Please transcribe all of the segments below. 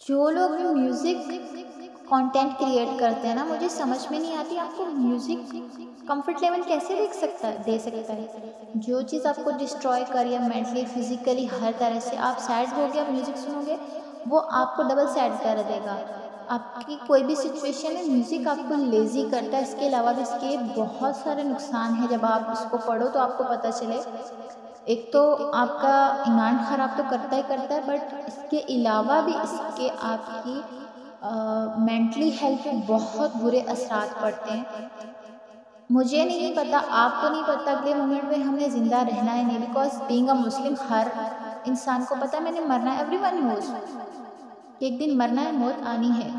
जो लोग music content create करते हैं ना, मुझे समझ में नहीं आती आपको म्यूज़िक कंफर्ट लेवल कैसे दे सकता है। जो चीज़ आपको डिस्ट्रॉय कर या मेंटली फिजिकली हर तरह से आप सैड हो गया म्यूज़िक सुनोगे, वो आपको डबल सैड कर देगा। आपकी कोई भी सिचुएशन में म्यूज़िक आपको लेज़ी करता है। इसके अलावा भी इसके बहुत सारे नुकसान हैं। जब आप इसको पढ़ो तो आपको पता चले, एक तो आपका ईमान ख़राब तो करता है बट इसके अलावा भी इसके आपकी मेंटली हेल्थ पे बहुत बुरे असरात पड़ते हैं। मुझे नहीं पता, आपको नहीं पता अगले मोमेंट में हमने ज़िंदा रहना है नहीं, बिकॉज बीइंग अ मुस्लिम हर इंसान को पता है मैंने मरना है। एवरीवन नोज कि एक दिन मरना है, मौत आनी है।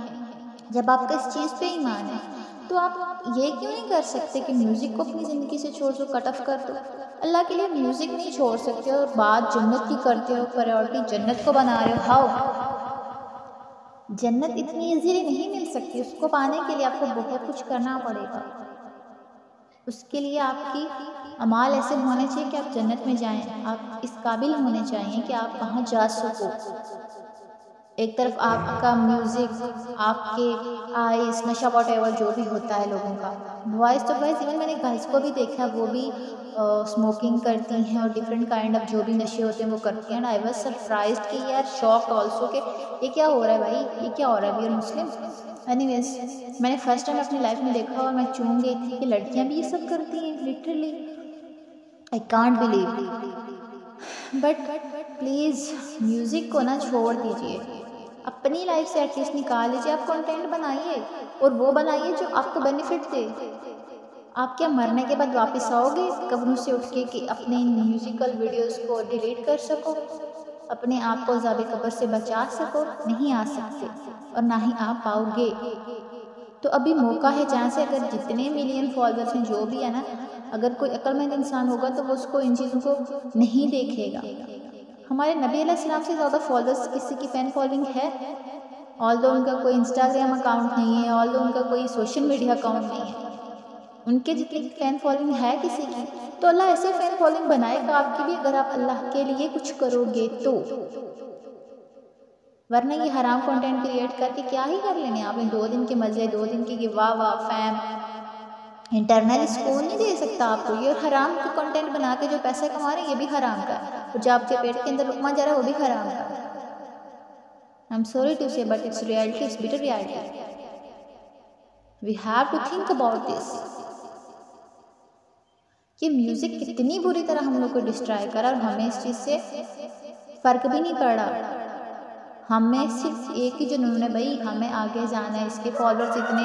जब आपका इस चीज़ पे ईमान है तो आप ये क्यों नहीं कर सकते कि म्यूज़िक को अपनी ज़िंदगी से छोड़ दो, कट ऑफ कर दो। अल्लाह के लिए म्यूज़िक नहीं छोड़ सकते हो और बात जन्नत की करते हो, प्रायोरिटी जन्नत को बना रहे हो। हाउ? जन्नत इतनी इजीली नहीं मिल सकती, उसको पाने के लिए आपको बहुत कुछ करना पड़ेगा। उसके लिए आपकी अमाल ऐसे होने चाहिए कि आप जन्नत में जाएं। आप इस काबिल होने चाहिए कि आप वहाँ जा सको। एक तरफ आपका म्यूज़िक, आपके आइस, नशा वॉटेवर जो भी होता है लोगों का, बॉयज़ तो बॉयज़, इवन मैंने गर्ल्स को भी देखा, वो भी स्मोकिंग करती हैं और डिफरेंट काइंड ऑफ जो भी नशे होते हैं वो करती हैं। एंड आई वाज सरप्राइज्ड कि यार, शॉक्ड ऑल्सो कि ये क्या हो रहा है भाई, ये क्या हो रहा है, वी आर मुस्लिम। एनीवेज, मैंने फर्स्ट टाइम अपनी लाइफ में देखा और मैं चूम गई थी कि लड़कियां भी ये सब करती हैं। Literally I can't believe. But please music को ना छोड़ दीजिए, अपनी लाइफ से एटलीस्ट निकाल लीजिए। आप कंटेंट बनाइए और वो बनाइए जो आपको बेनिफिट दे। आप क्या मरने के बाद वापस आओगे कब्रों से उठ के कि अपने इन म्यूज़िकल वीडियोस को डिलीट कर सको, अपने आप को अज़ाब कब्र से बचा सको? नहीं आ सकते और ना ही आ पाओगे। तो अभी मौका है जहाँ से अगर जितने मिलियन फॉलोअर्स हैं जो भी है ना, अगर कोई अक्लमंद इंसान होगा तो वो उसको इन चीज़ों को नहीं देखेगा। हमारे नबी अलैहिस्सलाम से ज़्यादा फॉलोअर्स किसी की फ़ैन फॉलोइंग है? ऑल्दो उनका कोई इंस्टाग्राम अकाउंट नहीं है, ऑल्दो उनका कोई सोशल मीडिया अकाउंट नहीं है, उनके जितनी फ़ैन फॉलोइंग है किसी की, तो अल्लाह ऐसे फ़ैन फॉलोइंग बनाएगा आपकी भी, अगर आप अल्लाह के लिए कुछ करोगे तो। वरना ये हराम कंटेंट क्रिएट करके क्या ही कर लेने आपने? 2 दिन के मज़े, 2 दिन की वाह वाह फैम, इंटरनल सुकून नहीं दे सकता आपको ये। हराम का कंटेंट बना के जो पैसे कमा रहे हैं ये भी हराम का है, और जो आपके पेट के अंदर लुकमा जा रहा है वो भी हराम का है। I am sorry to say but it's reality, it's bitter reality. We have to think about this. ये म्यूज़िक कितनी बुरी तरह हम लोग को डिस्ट्रॉय करा और हमें इस चीज़ से फ़र्क भी नहीं पड़ा। हमें सिर्फ एक ही जुनून है भाई, हमें आगे जाना है। इसके फॉलोअर्स इतने